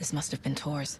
This must have been Tor's.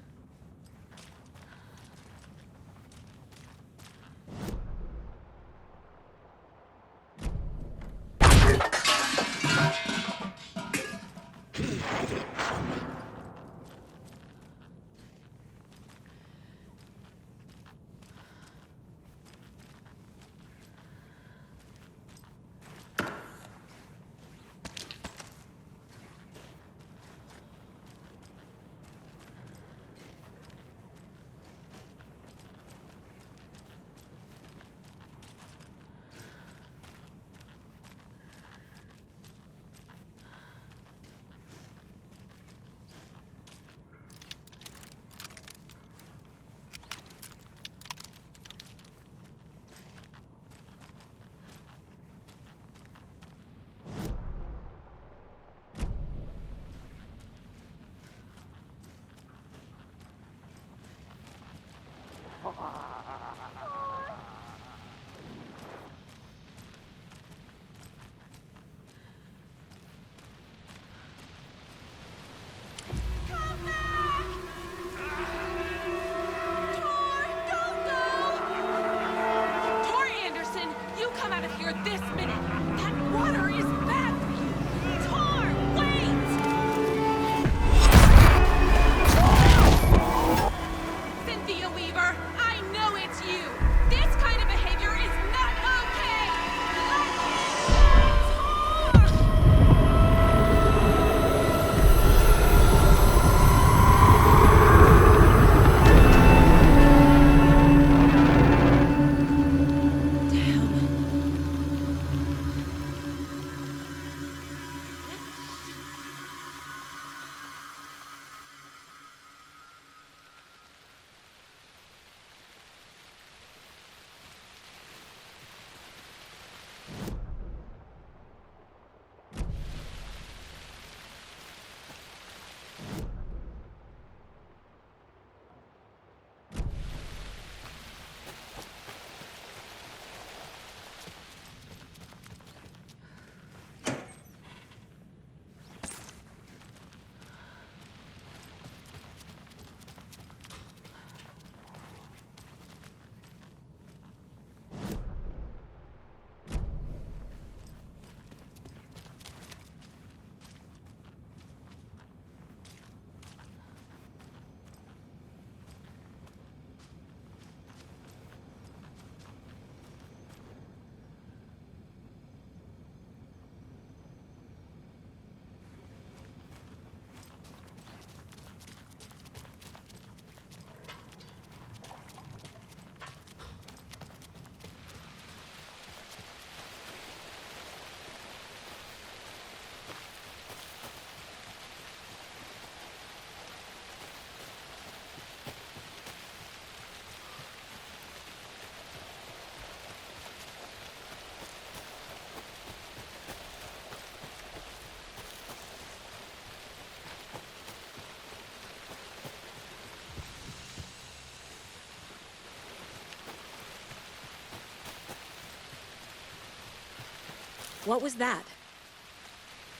What was that?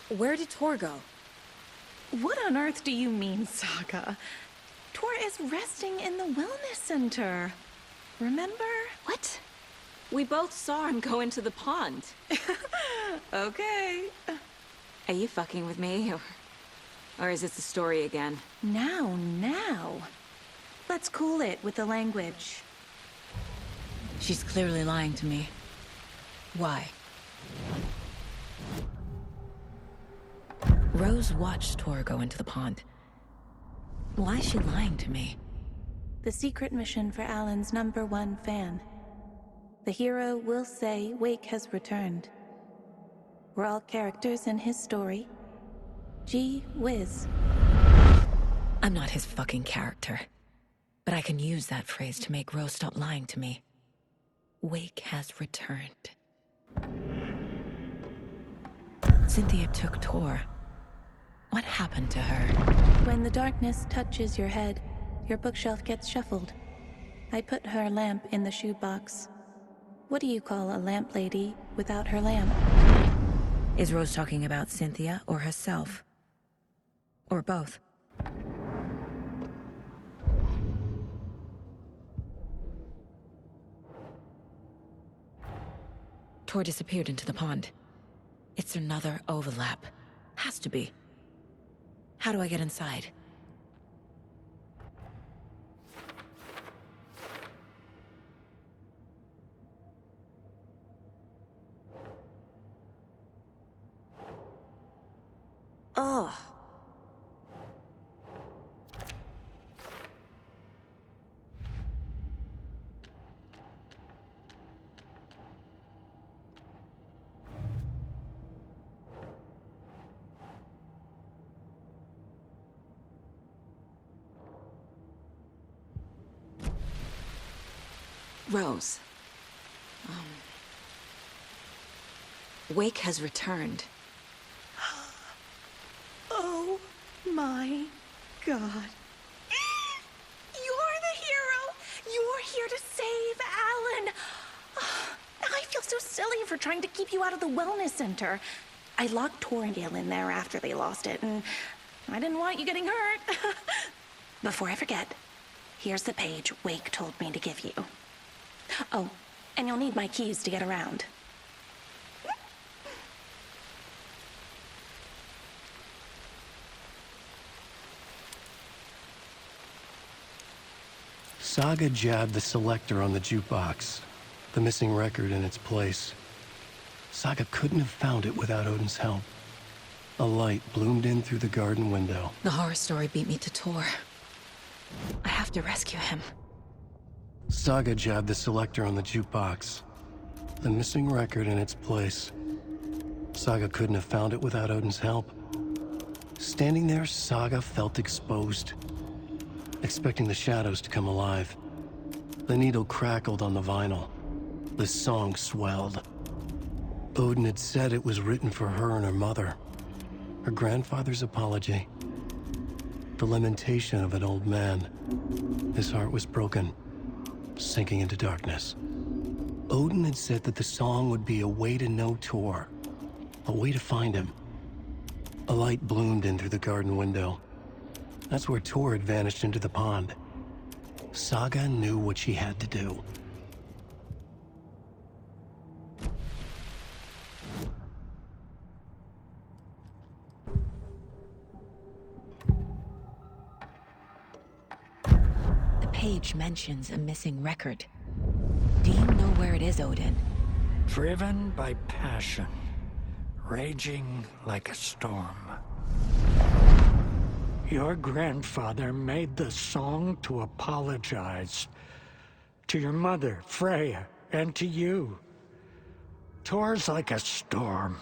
Where did Tor go? What on earth do you mean, Saga? Tor is resting in the wellness center. Remember? What? We both saw him go into the pond. Okay. Are you fucking with me, or is it the story again? Now. Let's cool it with the language. She's clearly lying to me. Why? Rose watched Tor go into the pond. Why is she lying to me? The secret mission for Alan's #1 fan. The hero will say Wake has returned. We're all characters in his story. Gee whiz. I'm not his fucking character. But I can use that phrase to make Rose stop lying to me. Wake has returned. Cynthia took Tor. What happened to her? When the darkness touches your head, your bookshelf gets shuffled. I put her lamp in the shoebox. What do you call a lamp lady without her lamp? Is Rose talking about Cynthia or herself? Or both? Tor disappeared into the pond. It's another overlap. Has to be. How do I get inside? Ugh. Rose. Wake has returned. Oh my god. You're the hero! You're here to save Alan! I feel so silly for trying to keep you out of the wellness center. I locked Tor and Gale in there after they lost it, and I didn't want you getting hurt. Before I forget, here's the page Wake told me to give you. Oh, and you'll need my keys to get around. Saga jabbed the selector on the jukebox, the missing record in its place. Saga couldn't have found it without Odin's help. A light bloomed in through the garden window. The horror story beat me to Tor. I have to rescue him. Saga jabbed the selector on the jukebox, the missing record in its place. Saga couldn't have found it without Odin's help. Standing there, Saga felt exposed, expecting the shadows to come alive. The needle crackled on the vinyl. The song swelled. Odin had said it was written for her and her mother. Her grandfather's apology. The lamentation of an old man. His heart was broken, sinking into darkness. Odin had said that the song would be a way to know Tor, a way to find him. A light bloomed in through the garden window. That's where Tor had vanished into the pond. Saga knew what she had to do. The page mentions a missing record. Do you know where it is, Odin? Driven by passion, raging like a storm. Your grandfather made the song to apologize to your mother, Freya, and to you. Tor's like a storm.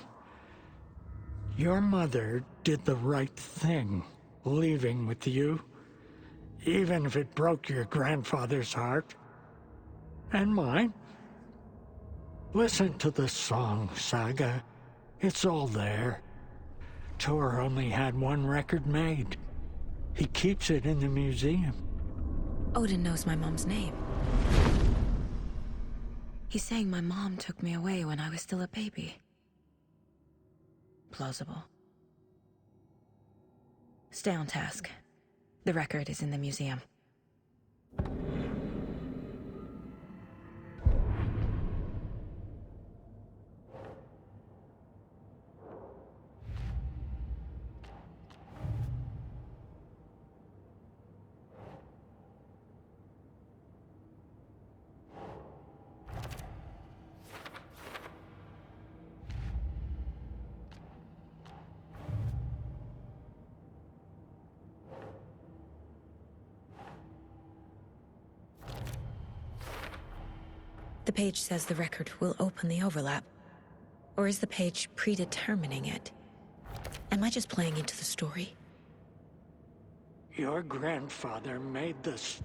Your mother did the right thing, leaving with you, even if it broke your grandfather's heart. And mine. Listen to the song, Saga. It's all there. Tor only had one record made. He keeps it in the museum. Odin knows my mom's name. He's saying my mom took me away when I was still a baby. Plausible. Stay on task. The record is in the museum. The page says the record will open the overlap. Or is the page predetermining it? Am I just playing into the story? Your grandfather made this.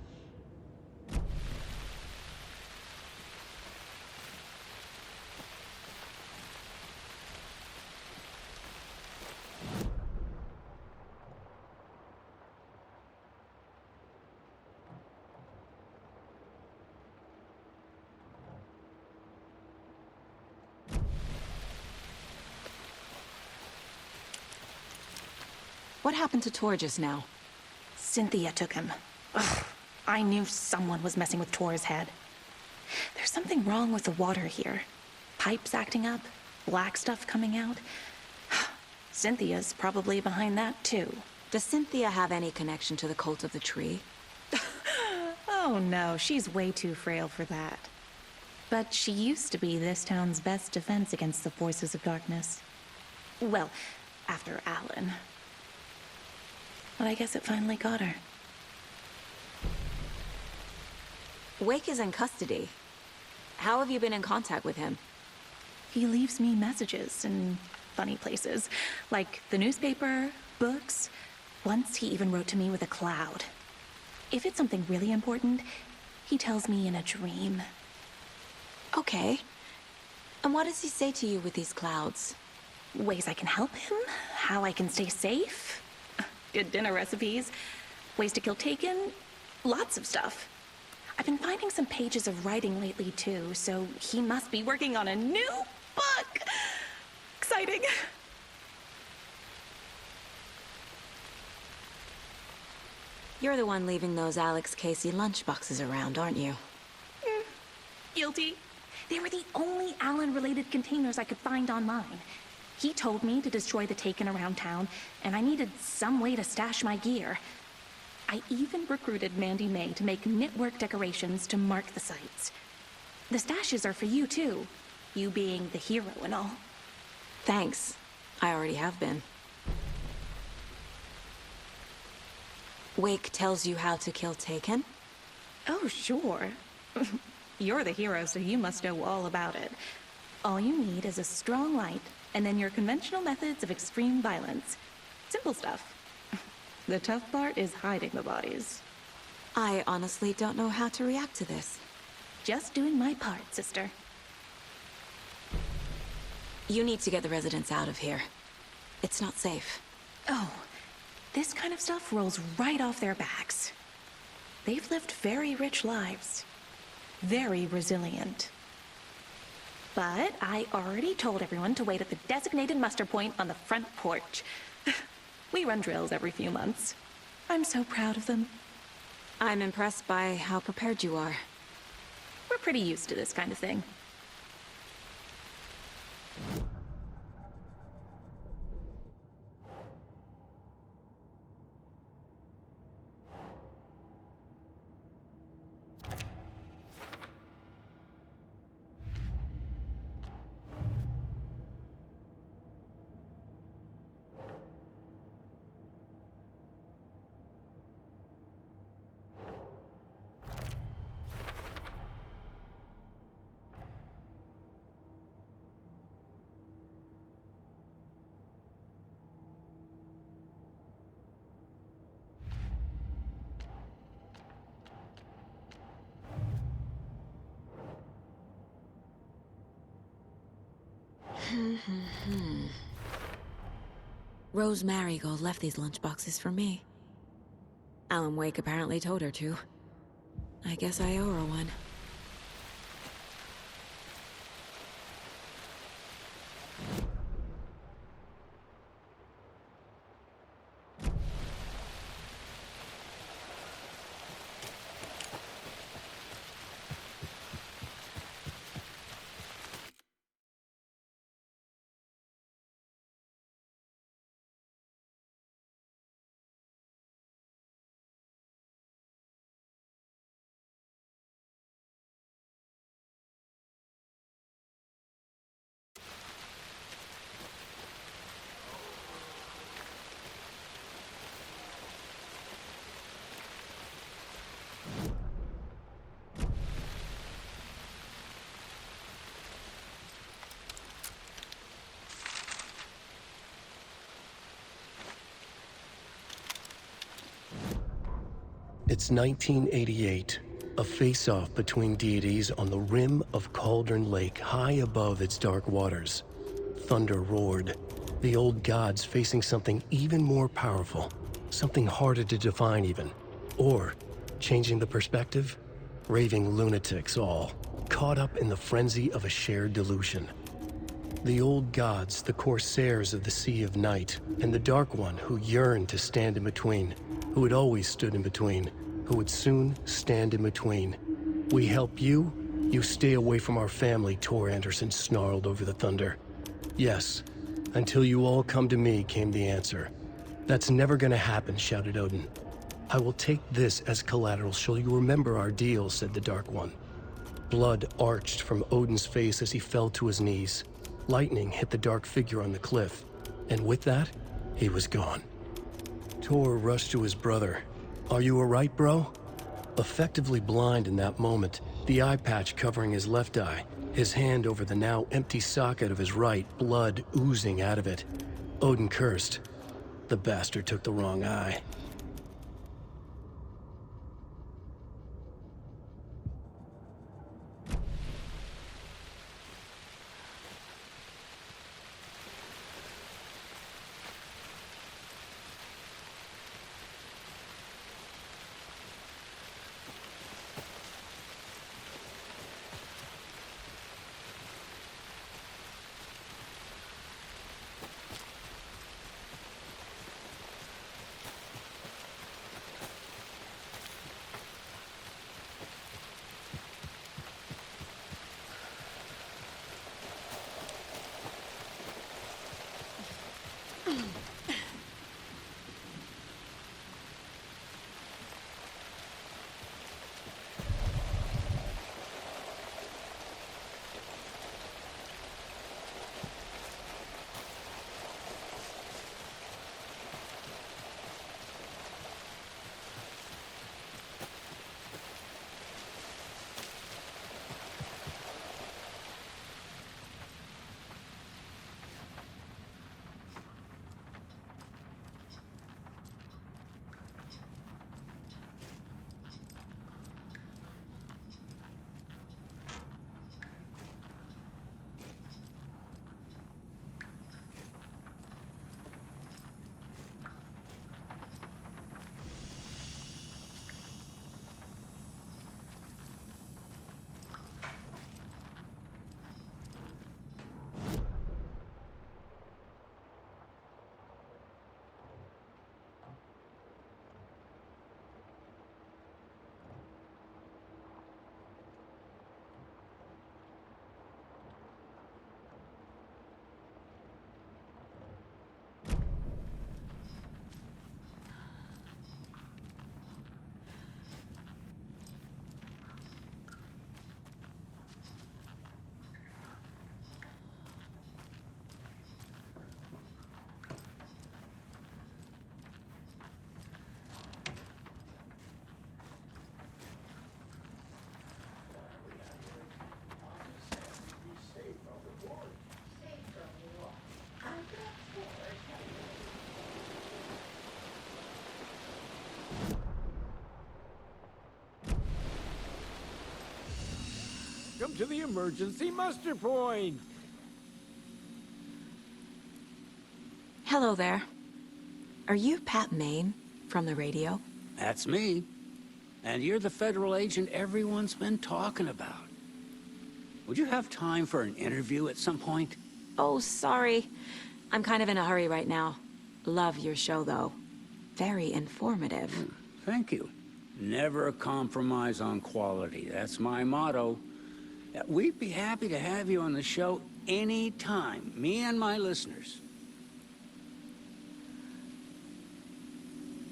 What happened to Tor just now? Cynthia took him. Ugh, I knew someone was messing with Tor's head. There's something wrong with the water here. pipes acting up, black stuff coming out. Cynthia's probably behind that too. Does Cynthia have any connection to the cult of the tree? Oh no, she's way too frail for that. But she used to be this town's best defense against the forces of darkness. Well, after Alan. But I guess it finally got her. Wake is in custody. How have you been in contact with him? He leaves me messages in funny places, like the newspaper, books. Once he even wrote to me with a cloud. If it's something really important, he tells me in a dream. Okay. And what does he say to you with these clouds? Ways I can help him, how I can stay safe, good dinner recipes, ways to kill Taken, lots of stuff. I've been finding some pages of writing lately too, so he must be working on a new book! Exciting! You're the one leaving those Alex Casey lunchboxes around, aren't you? Guilty. They were the only Alan-related containers I could find online. He told me to destroy the Taken around town, and I needed some way to stash my gear. I even recruited Mandy May to make knitwork decorations to mark the sites. The stashes are for you, too. You being the hero and all. Thanks. I already have been. Wake tells you how to kill Taken? Oh, sure. You're the hero, so you must know all about it. All you need is a strong light, and then your conventional methods of extreme violence. Simple stuff. The tough part is hiding the bodies. I honestly don't know how to react to this. Just doing my part, sister. You need to get the residents out of here. It's not safe. Oh, this kind of stuff rolls right off their backs. They've lived very rich lives. Very resilient. But I already told everyone to wait at the designated muster point on the front porch. We run drills every few months. I'm so proud of them. I'm impressed by how prepared you are. We're pretty used to this kind of thing. Rose Marigold left these lunchboxes for me. Alan Wake apparently told her to. I guess I owe her one. It's 1988, a face-off between deities on the rim of Cauldron Lake, high above its dark waters. Thunder roared, the old gods facing something even more powerful, something harder to define even. Or, changing the perspective, raving lunatics all, caught up in the frenzy of a shared delusion. The old gods, the corsairs of the Sea of Night, and the Dark One who yearned to stand in between, who had always stood in between, who would soon stand in between. We help you, You stay away from our family, Tor Anderson snarled over the thunder. Yes, until you all come to me, came the answer. That's never gonna happen, shouted Odin. I will take this as collateral. Shall you remember our deal, said the Dark One. Blood arched from Odin's face as he fell to his knees. Lightning hit the dark figure on the cliff, and with that, he was gone. Tor rushed to his brother. Are you alright, bro? Effectively blind in that moment, the eye patch covering his left eye, his hand over the now empty socket of his right, blood oozing out of it. Odin cursed. The bastard took the wrong eye. Come to the emergency muster point! Hello there. Are you Pat Maine from the radio? That's me. And you're the federal agent everyone's been talking about. Would you have time for an interview at some point? Oh, sorry. I'm kind of in a hurry right now. Love your show, though. Very informative. Thank you. Never compromise on quality. That's my motto. We'd be happy to have you on the show anytime, me and my listeners.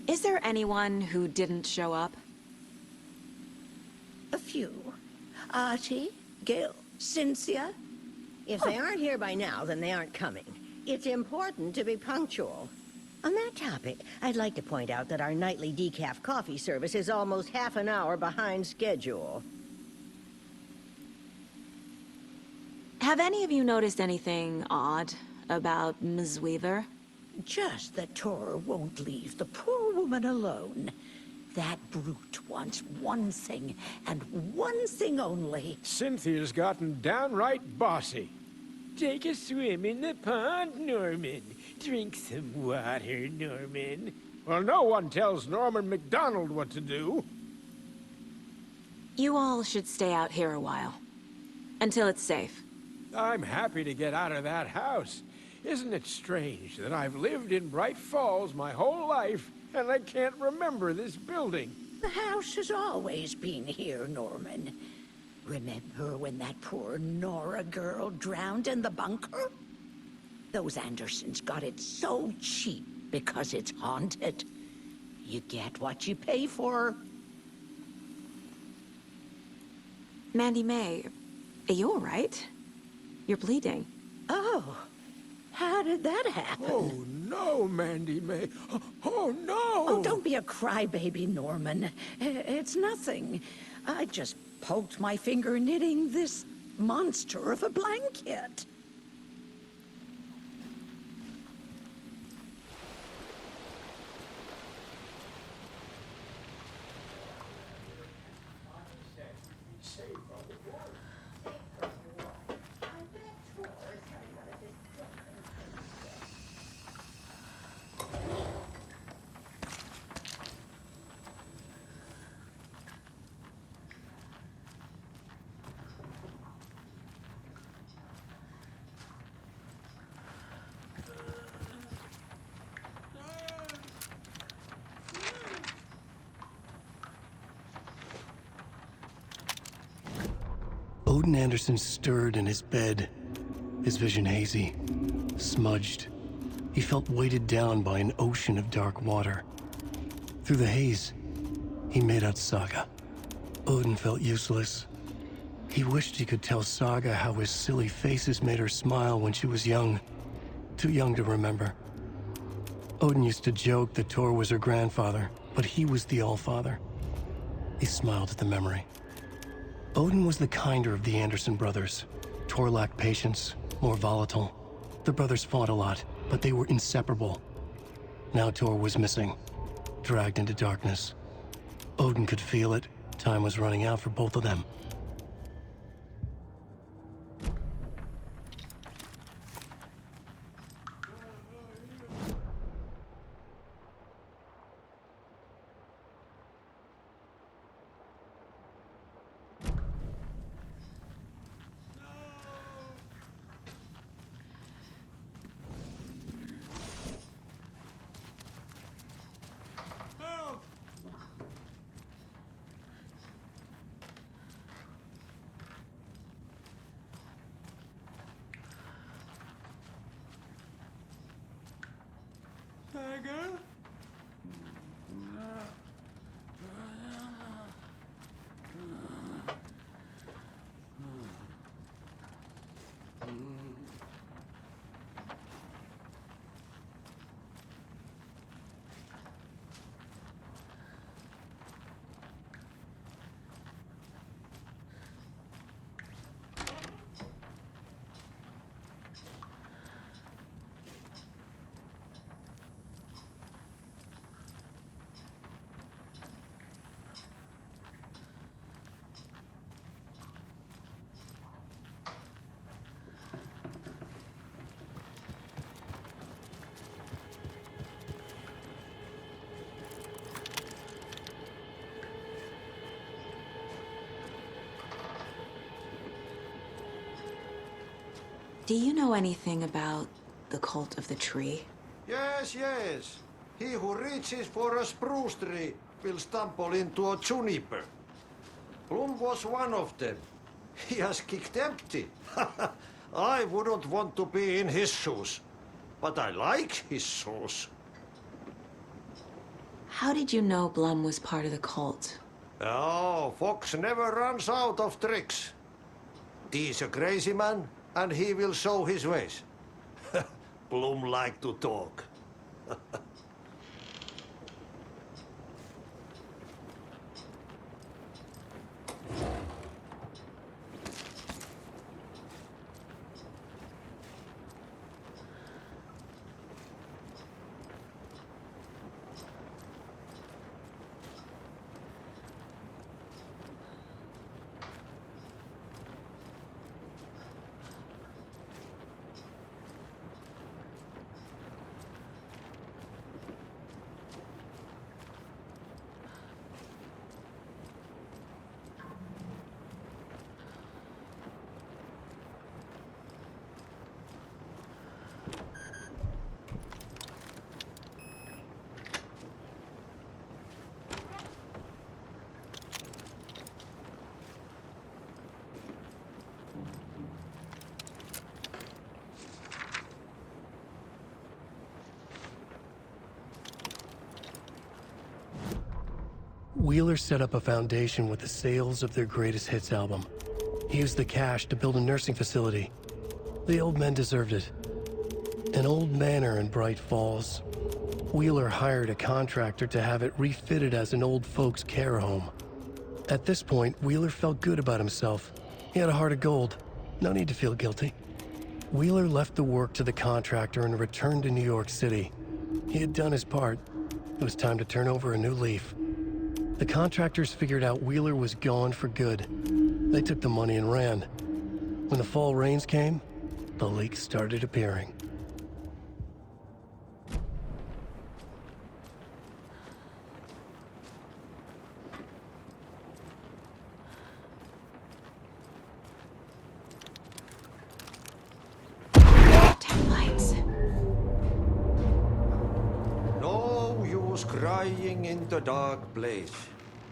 Is there anyone who didn't show up? A few. Artie, Gil, Cynthia. If they aren't here by now, then they aren't coming. It's important to be punctual. On that topic, I'd like to point out that our nightly decaf coffee service is almost half an hour behind schedule. Have any of you noticed anything odd about Ms. Weaver? Just that Tor won't leave the poor woman alone. That brute wants one thing, and one thing only. Cynthia's gotten downright bossy. Take a swim in the pond, Norman. Drink some water, Norman. Well, no one tells Norman McDonald what to do. You all should stay out here a while. Until it's safe. I'm happy to get out of that house. Isn't it strange that I've lived in Bright Falls my whole life, and I can't remember this building? The house has always been here, Norman. Remember when that poor Nora girl drowned in the bunker? Those Andersons got it so cheap because it's haunted. You get what you pay for. Mandy May, are you all right? You're bleeding. Oh, how did that happen? Oh, no, Mandy May. Oh, no! Oh, don't be a crybaby, Norman. It's nothing. I just poked my finger knitting this monster of a blanket. Odin Anderson stirred in his bed, his vision hazy, smudged. He felt weighted down by an ocean of dark water. Through the haze, he made out Saga. Odin felt useless. He wished he could tell Saga how his silly faces made her smile when she was young. Too young to remember. Odin used to joke that Tor was her grandfather, but he was the Allfather. He smiled at the memory. Odin was the kinder of the Anderson brothers. Tor lacked patience, more volatile. The brothers fought a lot, but they were inseparable. Now Tor was missing, dragged into darkness. Odin could feel it. Time was running out for both of them. Do you know anything about the Cult of the Tree? Yes, yes. He who reaches for a spruce tree will stumble into a juniper. Bloom was one of them. He has kicked empty. I wouldn't want to be in his shoes, but I like his shoes. How did you know Blum was part of the cult? Oh, Fox never runs out of tricks. He's a crazy man, and he will show his ways. Bloom like to talk. Wheeler set up a foundation with the sales of their greatest hits album. He used the cash to build a nursing facility. The old men deserved it. An old manor in Bright Falls. Wheeler hired a contractor to have it refitted as an old folks' care home. At this point, Wheeler felt good about himself. He had a heart of gold. No need to feel guilty. Wheeler left the work to the contractor and returned to New York City. He had done his part. It was time to turn over a new leaf. The contractors figured out Wheeler was gone for good. They took the money and ran. When the fall rains came, the leaks started appearing. Taillights. No use crying in the dark place.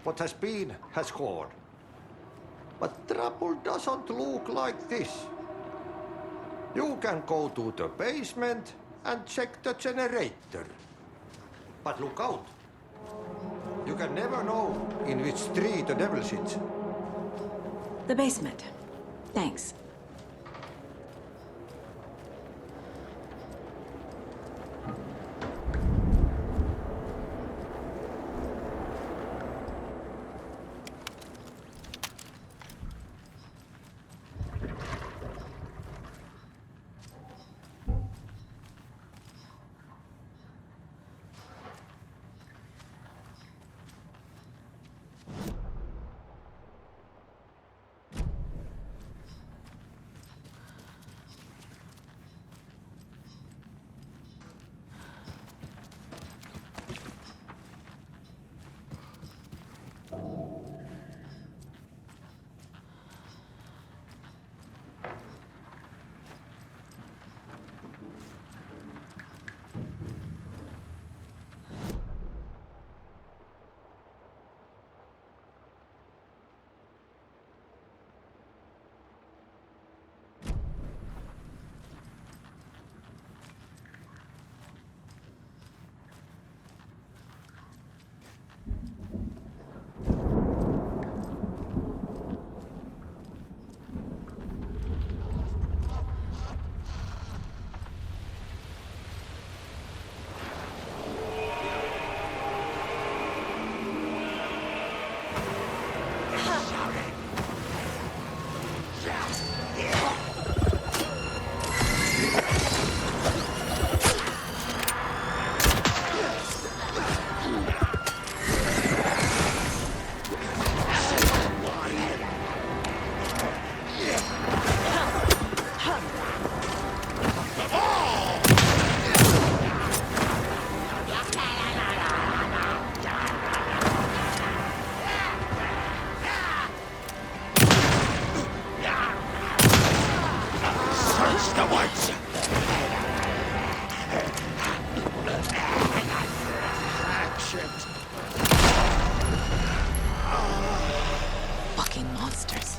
What has been has gone. But trouble doesn't look like this. You can go to the basement and check the generator. But look out. You can never know in which tree the devil sits. The basement. Thanks. Fucking monsters.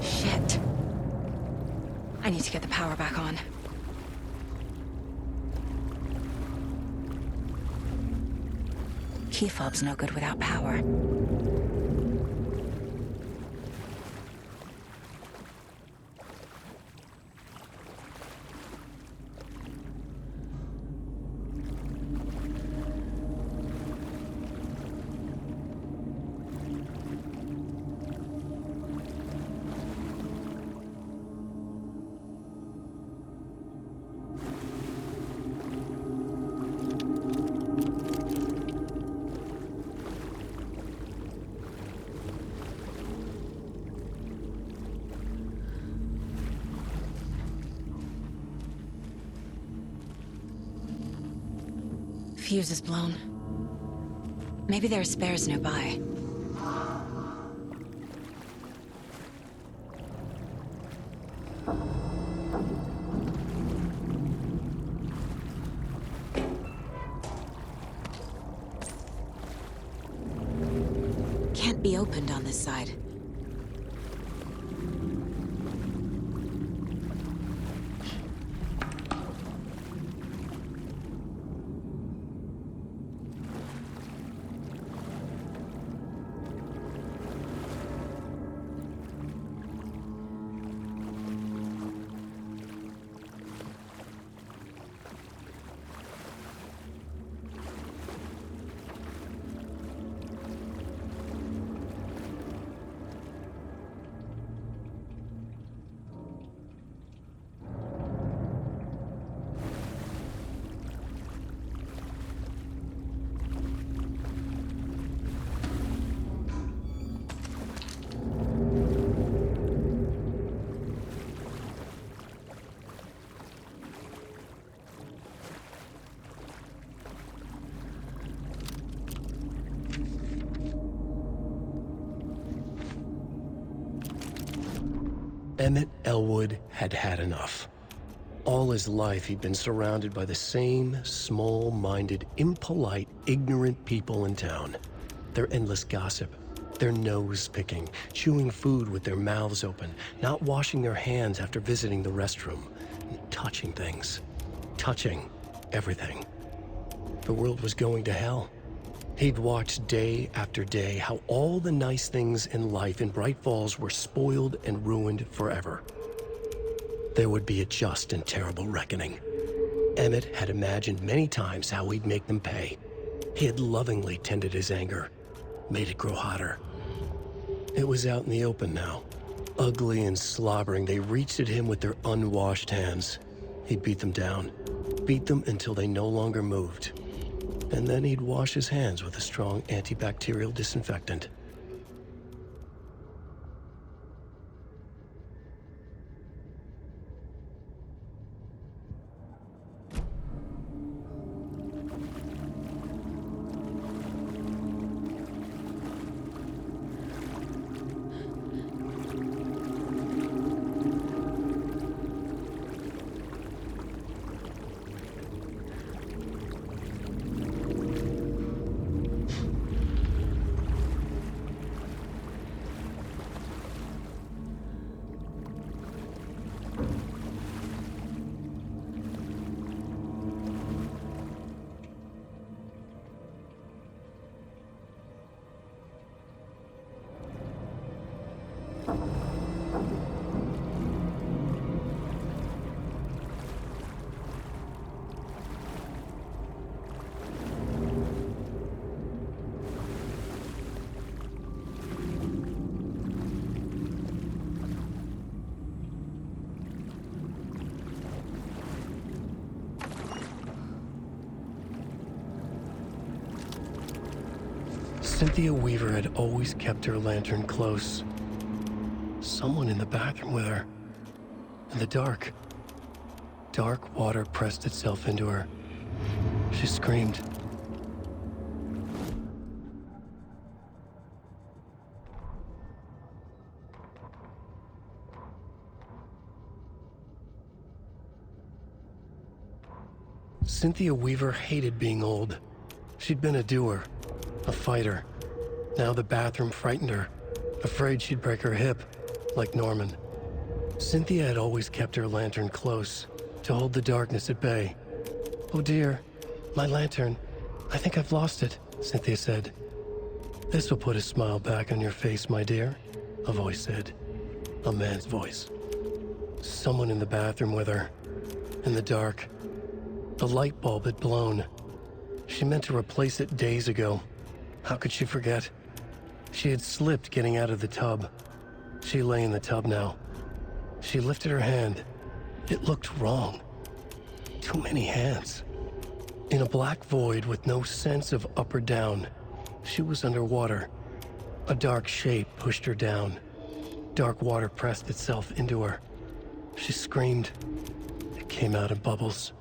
Shit. I need to get the power back on. Key fob's no good without power. fuse is blown. Maybe there are spares nearby. Can't be opened on this side. Emmett Elwood had had enough. All his life, he'd been surrounded by the same small-minded, impolite, ignorant people in town. Their endless gossip, their nose-picking, chewing food with their mouths open, not washing their hands after visiting the restroom, and touching things. Touching everything. The world was going to hell. He'd watched day after day how all the nice things in life in Bright Falls were spoiled and ruined forever. There would be a just and terrible reckoning. Emmett had imagined many times how he'd make them pay. He had lovingly tended his anger, made it grow hotter. It was out in the open now. Ugly and slobbering, they reached at him with their unwashed hands. He'd beat them down, beat them until they no longer moved. And then he'd wash his hands with a strong antibacterial disinfectant. Cynthia Weaver had always kept her lantern close. Someone in the bathroom with her. In the dark. Dark water pressed itself into her. She screamed. Cynthia Weaver hated being old. She'd been a doer, a fighter. Now the bathroom frightened her, afraid she'd break her hip, like Norman. Cynthia had always kept her lantern close, to hold the darkness at bay. "Oh dear, my lantern. I think I've lost it," Cynthia said. "This will put a smile back on your face, my dear," a voice said. A man's voice. Someone in the bathroom with her. In the dark. The light bulb had blown. She meant to replace it days ago. How could she forget? She had slipped getting out of the tub. She lay in the tub now. She lifted her hand. It looked wrong. Too many hands. In a black void with no sense of up or down, she was underwater. A dark shape pushed her down. Dark water pressed itself into her. She screamed. It came out in bubbles.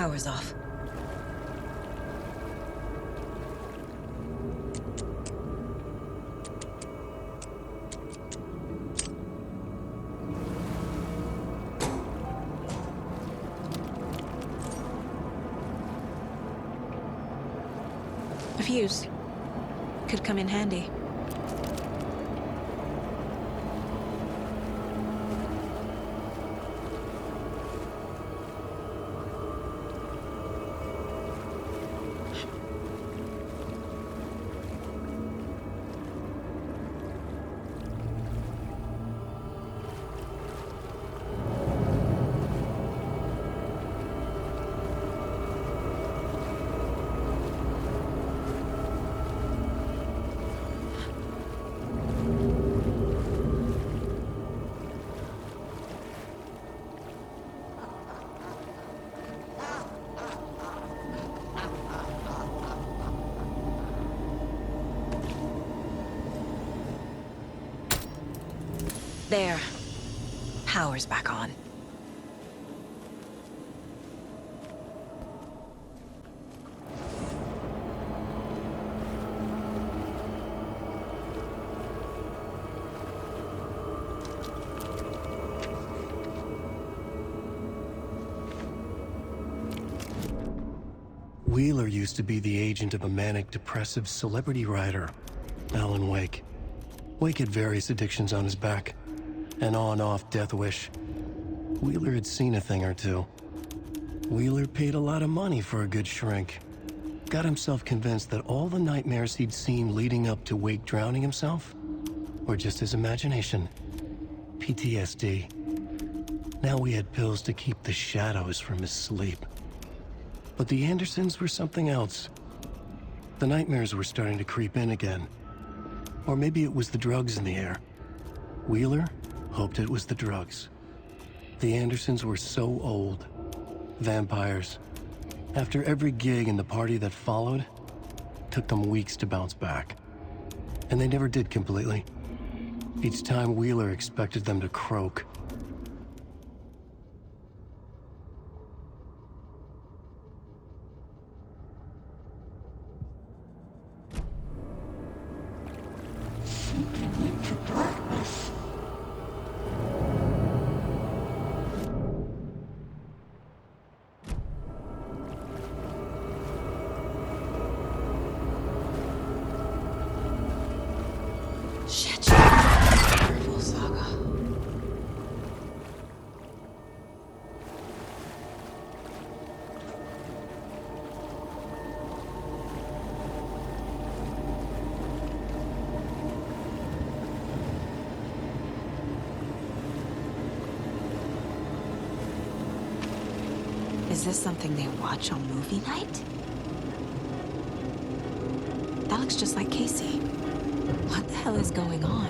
Power's off. A fuse. Could come in handy. There. Power's back on. Wheeler used to be the agent of a manic-depressive celebrity writer, Alan Wake. Wake had various addictions on his back. An on-off death wish. Wheeler had seen a thing or two. Wheeler paid a lot of money for a good shrink. Got himself convinced that all the nightmares he'd seen leading up to Wake drowning himself were just his imagination. PTSD. Now we had pills to keep the shadows from his sleep. But the Andersons were something else. The nightmares were starting to creep in again. Or maybe it was the drugs in the air. Wheeler hoped it was the drugs. The Andersons were so old. Vampires. After every gig and the party that followed, took them weeks to bounce back. And they never did completely. Each time Wheeler expected them to croak. Shit. Careful, Saga. Is this something they watch on movie night? That looks just like Casey. What the hell is going on?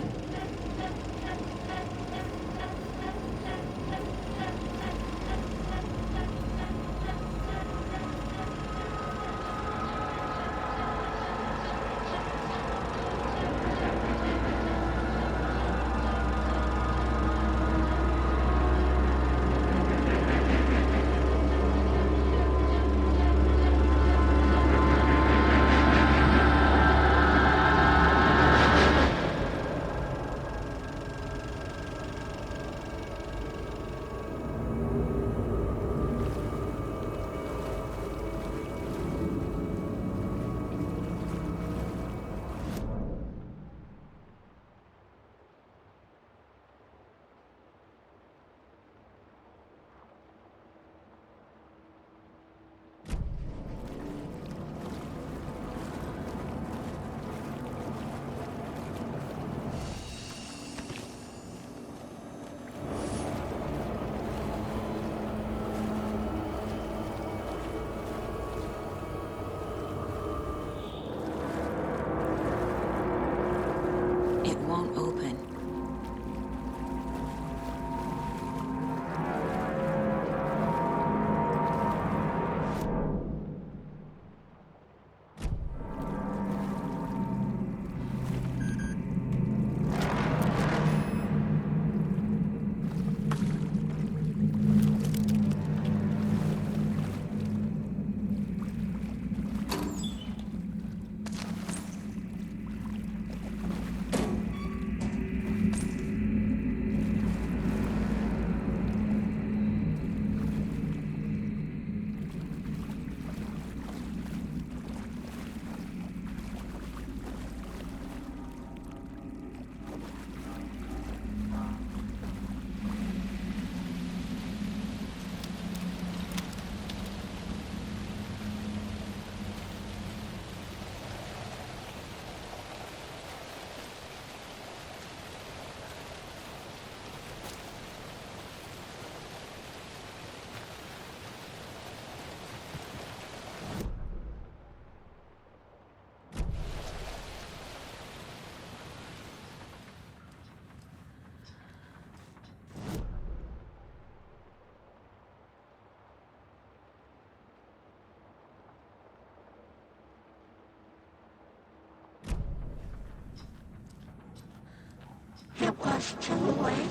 was too late.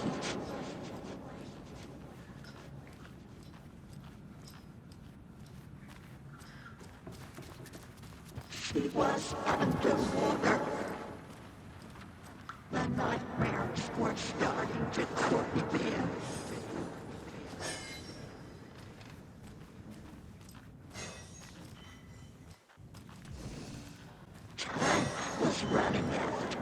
She was underwater. The nightmares were starting to creep in. Time was running out.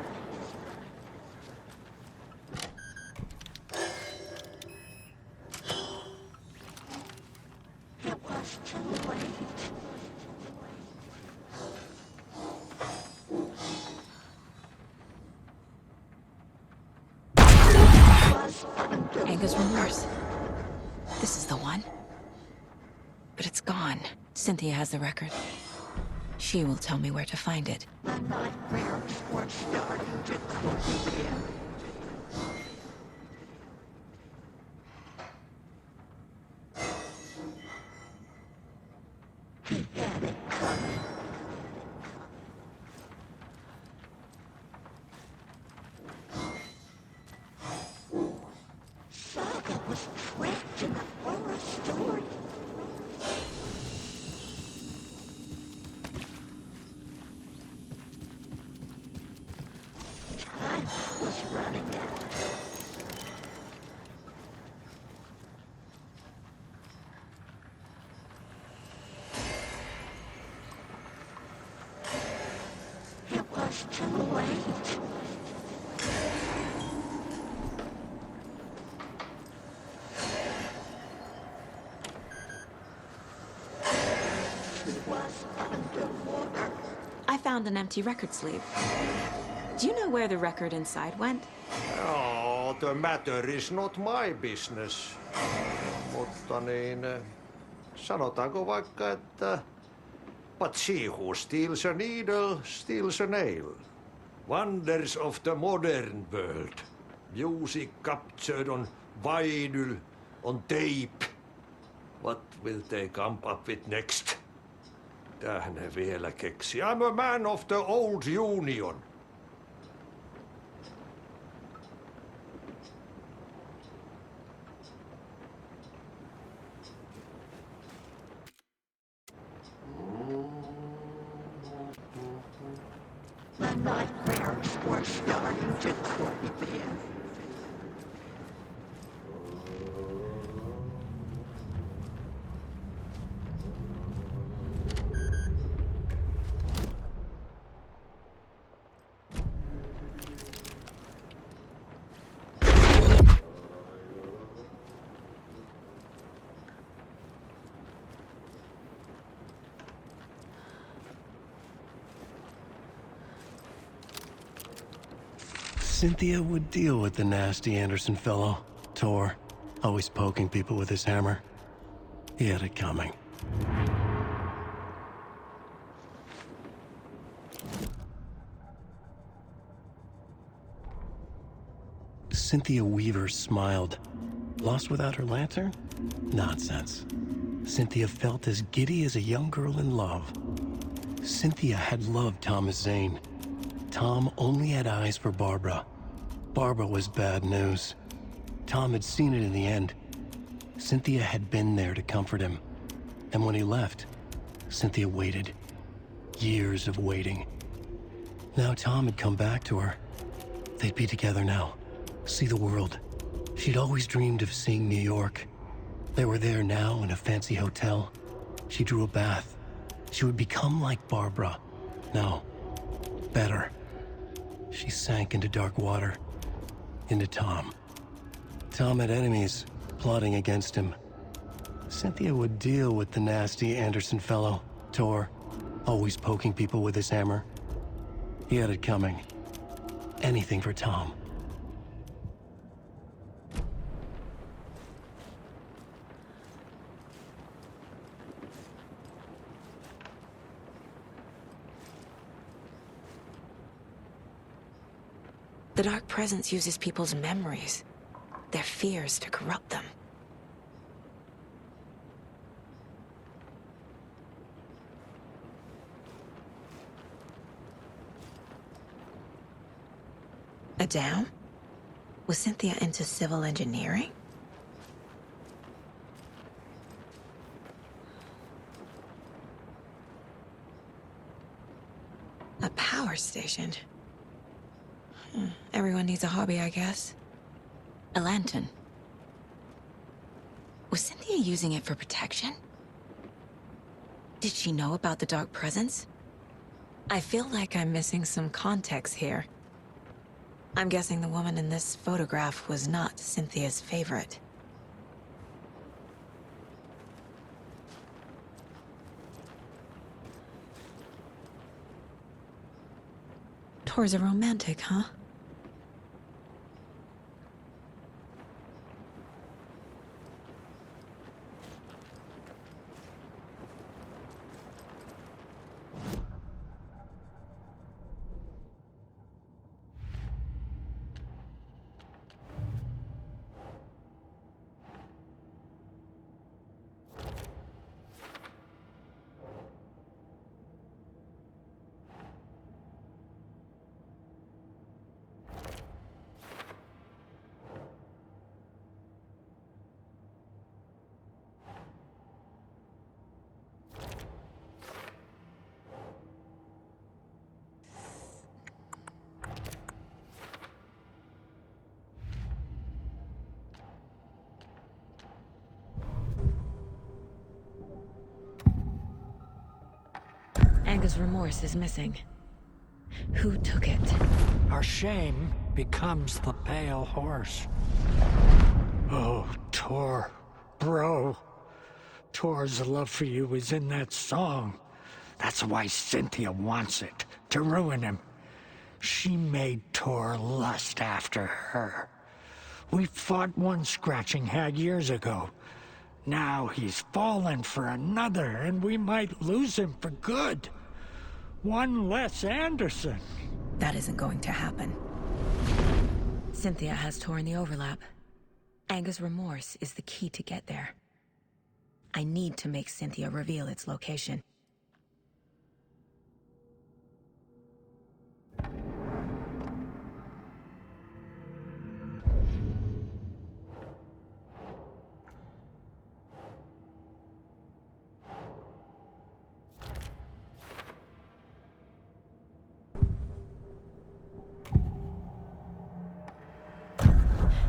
It was too late. Anger's remorse. This is the one. But it's gone. Cynthia has the record. She will tell me where to find it. The nightmares were starting to creep in. He had it coming. Saga was trapped in a horror story. Time was running out. It was too late. She was underwater. I found an empty record sleeve. Do you know where the record inside went? Oh, the matter is not my business. Mutta niin, sanotaanko vaikka, että but she who steals a needle steals a nail. Wonders of the modern world. Music captured on vinyl, on tape. What will they come up with next? Tää ne vielä keksi. I'm a man of the old union. The nightmares were starting to creep in. Cynthia would deal with the nasty Anderson fellow, Tor, always poking people with his hammer. He had it coming. Cynthia Weaver smiled. Lost without her lantern? Nonsense. Cynthia felt as giddy as a young girl in love. Cynthia had loved Thomas Zane. Tom only had eyes for Barbara. Barbara was bad news. Tom had seen it in the end. Cynthia had been there to comfort him. And when he left, Cynthia waited. Years of waiting. Now Tom had come back to her. They'd be together now. See the world. She'd always dreamed of seeing New York. They were there now in a fancy hotel. She drew a bath. She would become like Barbara. No, better. She sank into dark water. Into Tom. Tom had enemies plotting against him. Cynthia would deal with the nasty Anderson fellow, Tor, always poking people with his hammer. He had it coming. Anything for Tom. The Dark Presence uses people's memories, their fears to corrupt them. A dam? Was Cynthia into civil engineering? A power station. Everyone needs a hobby, I guess. A lantern. Was Cynthia using it for protection? Did she know about the Dark Presence? I feel like I'm missing some context here. I'm guessing the woman in this photograph was not Cynthia's favorite. Tor's a romantic, huh? Anger's remorse is missing. Who took it? Our shame becomes the pale horse. Oh, Tor. Bro. Tor's love for you is in that song. That's why Cynthia wants it, to ruin him. She made Tor lust after her. We fought one scratching hag years ago. Now he's fallen for another, and we might lose him for good. One less Anderson. That isn't going to happen. Cynthia has Tor in the overlap. Anger's remorse is the key to get there. I need to make Cynthia reveal its location.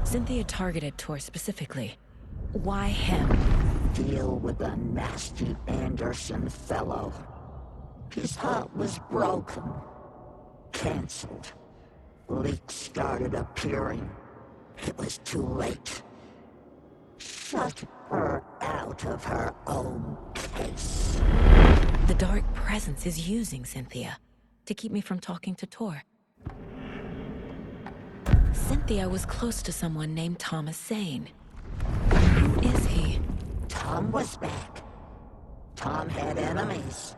Cynthia targeted Tor specifically. Why him? Deal with the nasty Anderson fellow. His heart was broken. Cancelled. Leaks started appearing. It was too late. Shut her out of her own case. The Dark Presence is using Cynthia to keep me from talking to Tor. Cynthia was close to someone named Thomas Zane. Who is he? Tom was back. Tom had enemies.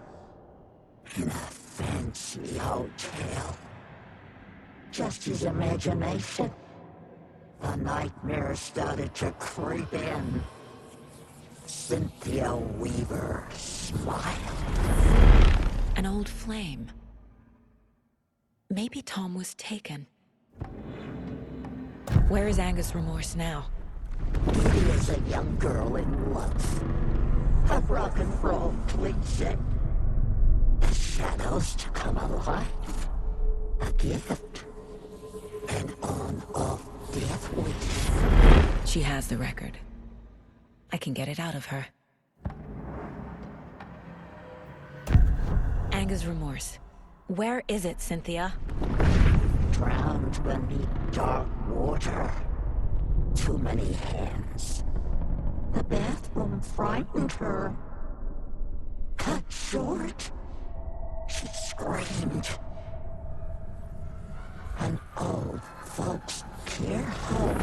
In a fancy hotel. Just his imagination. The nightmare started to creep in. Cynthia Weaver smiled. An old flame. Maybe Tom was taken. Where is Anger's remorse now? Kitty is a young girl in love. A rock and roll cliche. The shadows to come alive. A gift. An on-off death wish. She has the record. I can get it out of her. Anger's remorse. Where is it, Cynthia? Drowned beneath dark water. Too many hands. The bathroom frightened her. Cut short. She screamed. An old folks' care home.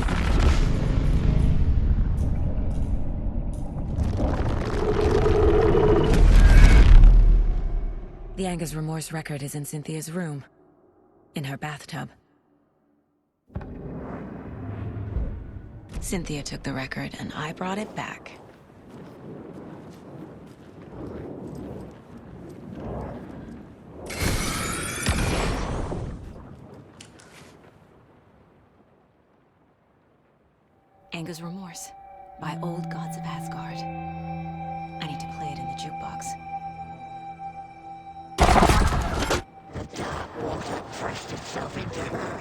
The Anger's remorse record is in Cynthia's room. In her bathtub. Cynthia took the record, and I brought it back. Anger's Remorse by Old Gods of Asgard. I need to play it in the jukebox. The dark water pressed itself into her.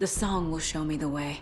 The song will show me the way.